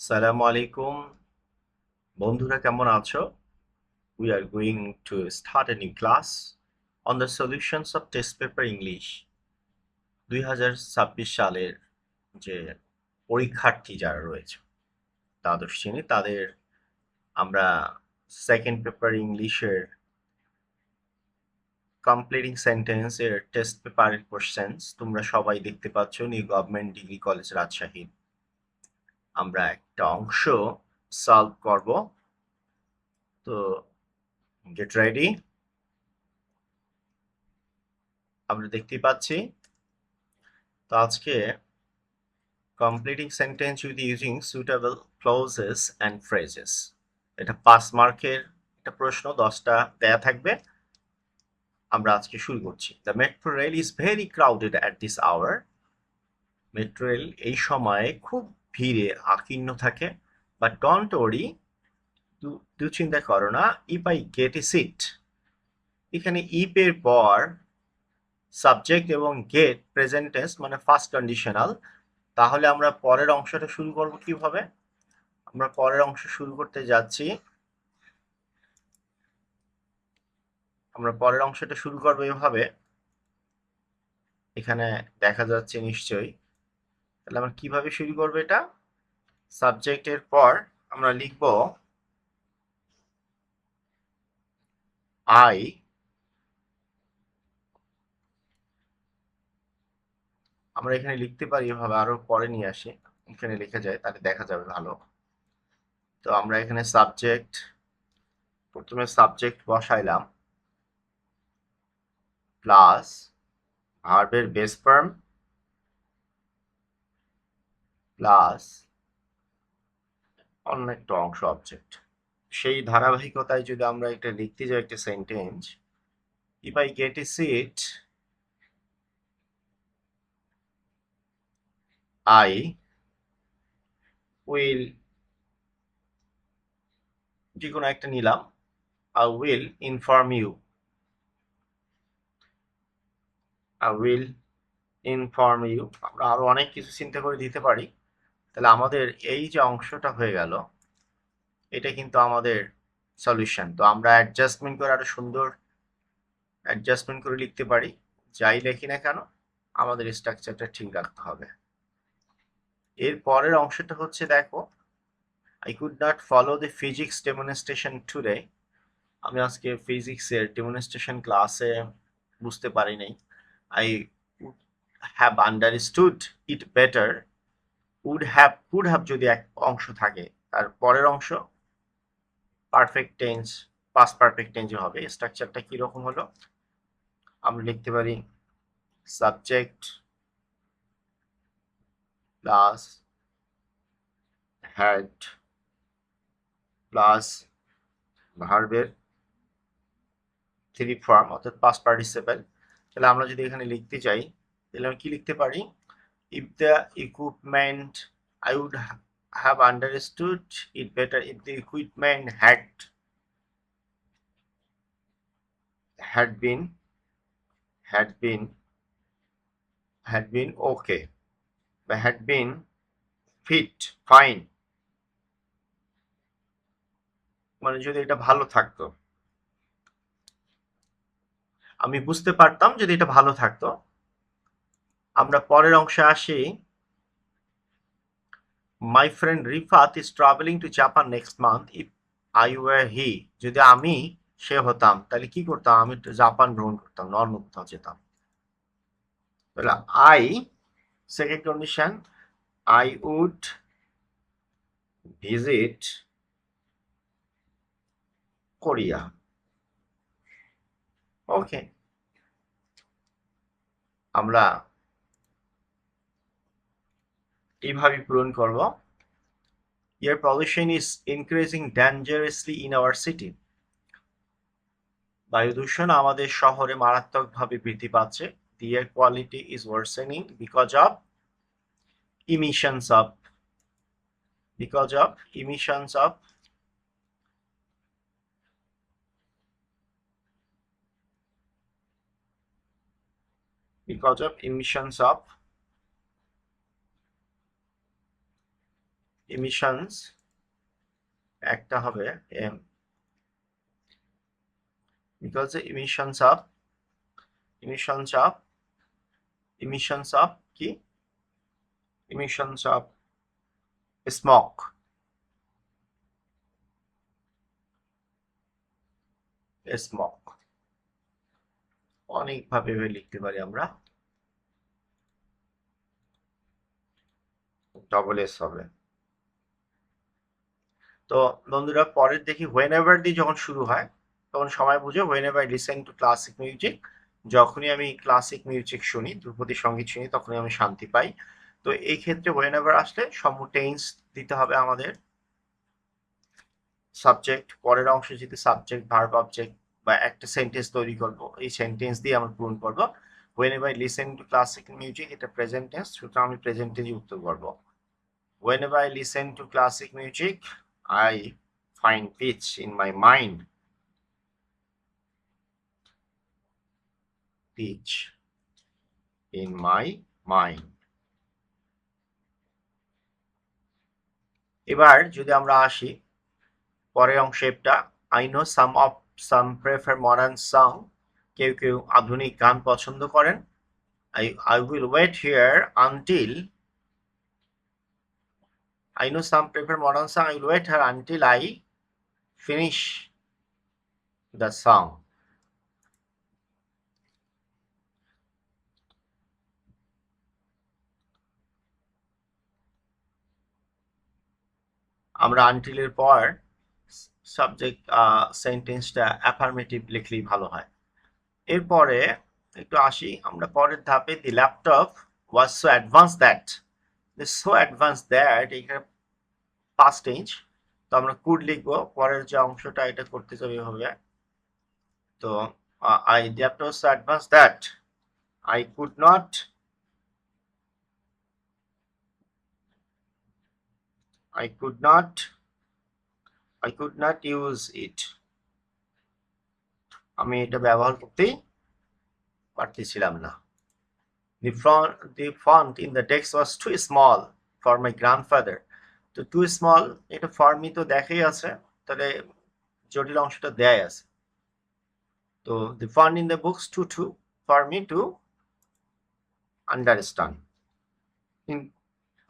সালামু আলাইকুম বন্ধুরা, কেমন আছো? We are going to start a new class on the solutions of test paper English 2026 সালের যে পরীক্ষার্থী যারা রয়েছে দ্বাদশ শ্রেণী তাদের আমরা সেকেন্ড পেপার ইংলিশের কমপ্লিটিং সেন্টেন্স এর টেস্ট পেপারের কোশ্চেন্স তোমরা সবাই দেখতে পাচ্ছ new government degree college Rajshahi. আমরা একটা অংশ সলভ করব, তো গেট রেডি। আমরা দেখতেই পাচ্ছি তো আজকে completing sentence with using suitable clauses and phrases, এটা 5 মার্কের একটা প্রশ্ন, 10টা দেয়া থাকবে। আমরা আজকে শুরু করছি। The metro rail is very crowded at this hour. Metro rail এই সময়ে খুব ভিড়ে আকীর্ণ থাকে। বাট ডোন্ট ওয়ারি, দুশ্চিন্তা করো না, if I get a seat. এখানে ইফ এর পর সাবজেক্ট এবং গেট প্রেজেন্ট টেন্স মানে ফার্স্ট কন্ডিশনাল, তাহলে আমরা পরের অংশটা শুরু করব কিভাবে? আমরা পরের অংশ শুরু করতে যাচ্ছি। আমরা পরের অংশটা শুরু করবো এভাবে, এখানে দেখা যাচ্ছে নিশ্চয়ই। তাহলে আমরা কিভাবে শুরু করবো? এটা সাবজেক্টের পর আমরা লিখব আই। আমরা এখানে লিখতে পারি এভাবে, আরো পরে নিয়ে আসি, এখানে লিখে যায় তাহলে দেখা যাবে ভালো। তো আমরা এখানে সাবজেক্ট, প্রথমে সাবজেক্ট বসাইলাম প্লাস ভার্বের বেস ফর্ম প্লাস অন্য একটা অংশ অবজেক্ট। সেই ধারাবাহিকতায় যদি আমরা একটা লিখতে যাই একটা sentence, if I get a seat I will, যে কোনো একটা নিলাম, I will inform you, I will inform you। আমরা আরো অনেক কিছু চিন্তা করে দিতে পারি। তাহলে আমাদের এই যে অংশটা হয়ে গেল, এটা কিন্তু আমাদের সলিউশন। তো আমরা অ্যাডজাস্টমেন্ট করে আরো সুন্দর অ্যাডজাস্টমেন্ট করে লিখতে পারি। যাই লিখি না কেন আমাদের স্ট্রাকচারটা ঠিক রাখতে হবে। এর পরের অংশটা হচ্ছে, দেখো, I could not follow the physics demonstration today। আমি আজকে ফিজিক্সের ডেমনস্ট্রেশন ক্লাসে বুঝতে পারি নাই। I would have understood it better। could have যদি এক অংশ থাকে, তার পরের অংশ পারফেক্ট টেন্স, পাস্ট পারফেক্ট টেন্সে হবে। স্ট্রাকচারটা কি রকম হলো? আমরা লিখতে পারি সাবজেক্ট প্লাস হ্যাড প্লাস ভার্বের থ্রি ফর্ম অর্থাৎ পাস্ট পার্টিসিপেল। তাহলে আমরা যদি এখানে লিখতে চাই তাহলে আমি কি লিখতে পারি? if the equipment, I would have understood it better if the equipment had been okay, বা had been fit fine, মানে যদি এটা ভালো থাকতো, আমি বুঝতে পারতাম যদি এটা ভালো থাকতো। আমরা পরের অংশে আসি। My friend Rifat is traveling to Japan next month। if I were he, যদি আমি সে হতাম তাহলে কি করতাম? আমি জাপান ভ্রমণ করতাম, নর্ম কোথাও যেতাম। তাহলে I, second condition, I would visit Korea. Okay, আমরা এইভাবে পূরণ করব। Air pollution is increasing dangerously in our city। বায়ু দূষণ আমাদের শহরে মারাত্মকভাবে বৃদ্ধি পাচ্ছে। The air quality is worsening because of emissions of emissions of because of emissions of emissions একটা হবে m, because the emissions of কি emissions of smoke অনেকভাবে লিখতে পারি আমরা, ডবল এস হবে। তো বন্ধুরা পরের দেখি whenever দিয়ে যখন শুরু হয় তখন সবাই বুঝে whenever I listen to classic music, যখনই আমি ক্লাসিক মিউজিক শুনি, ধ্রুপদী সঙ্গীত শুনি, তখনই আমি শান্তি পাই। তো এই ক্ষেত্রে whenever আসলে সমূহ টেন্স দিতে হবে আমাদের। সাবজেক্ট পরের অংশে যেহেতু সাবজেক্ট ভার্ব অবজেক্ট বা একটা সেন্টেন্স তৈরি করব, এই সেন্টেন্স দিয়ে আমরা পূরণ করব। whenever I listen to classical music এটা প্রেজেন্ট টেন্স, সুতরাং আমি প্রেজেন্ট টেন্সে উত্তর করব। whenever I listen to classic music I find peace in my mind. Peace in my mind. এবার যদি আমরা আসি পরের অংশটা, I know some prefer modern song, কেউ কেউ আধুনিক গান পছন্দ করেন। I will wait here until I know some prefer modern song, I will wait here until I finish the song. আমরা until এর পর সাবজেক্ট সেন্টেন্সটা অ্যাফার্মেটিভ লিখলেই ভালো হয়। এরপরে একটু আসি আমরা পরের ধাপে, the laptop was so advance that. So advance that এখানে পাস্ট টেন্স, তো আমরা কুড লিখবো, পরের যে অংশটা এটা করতে যাবে হবে। তো I laptop was so advance that I could not use it, আমি এটা ব্যবহার করতেই পারতেছিলাম না। The font in the text was too small for my grandfather. তো too small এটা for me তো দেখাই আছে, তাহলে জটিল অংশটা দেয় আছে। তো the font in the books too for me to understand.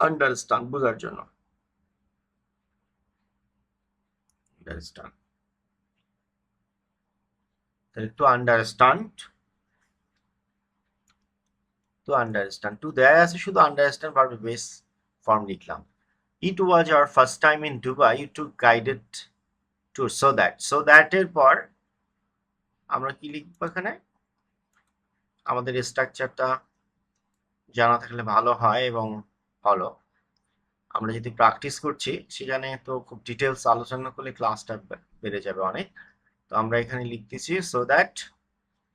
understand বোঝার জন্য, understand, তাহলে to understand to দেয় আছে, শুধু understand ভার্ব বেস ফর্ম লিখলাম। It was our first time in Dubai, you took guided tour, so that এর পর আমরা কি লিখবো এখানে, আমাদের স্ট্রাকচারটা জানা থাকলে ভালো হয় এবং ভালো। আমরা যদি প্র্যাকটিস করছি সেখানে তো খুব ডিটেলস আলোচনা করলে ক্লাসটা বেড়ে যাবে অনেক। তো আমরা এখানে লিখতেছি সো দ্যাট,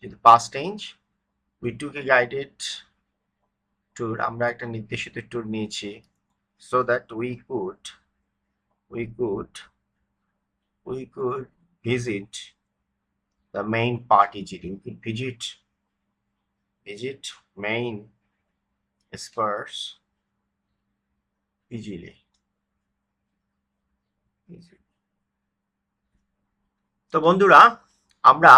যদি past tense, we took A guided tour, আমরা একটা নির্দেশিত ট্যুর নিয়েছি, so that we could visit the main part easily. We could visit main spurs easily. তো বন্ধুরা আমরা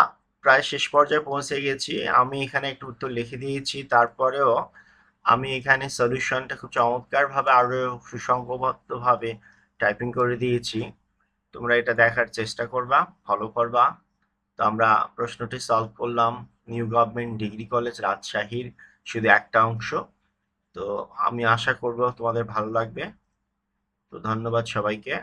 প্রায় শেষ পর্যায়ে পৌঁছে গেছি। আমি এখানে একটু উত্তর লিখে দিয়েছি, তারপরেও আমি এখানে সলিউশনটা খুব চমৎকারভাবে আরো সুসংবদ্ধভাবে টাইপিং করে দিয়েছি। তোমরা এটা দেখার চেষ্টা করবা, ফলো করবা। তো আমরা প্রশ্নটি সলভ করলাম নিউ গভর্নমেন্ট ডিগ্রি কলেজ রাজশাহীর শুধু একটা অংশ। তো আমি আশা করব তোমাদের ভালো লাগবে। তো ধন্যবাদ সবাইকে।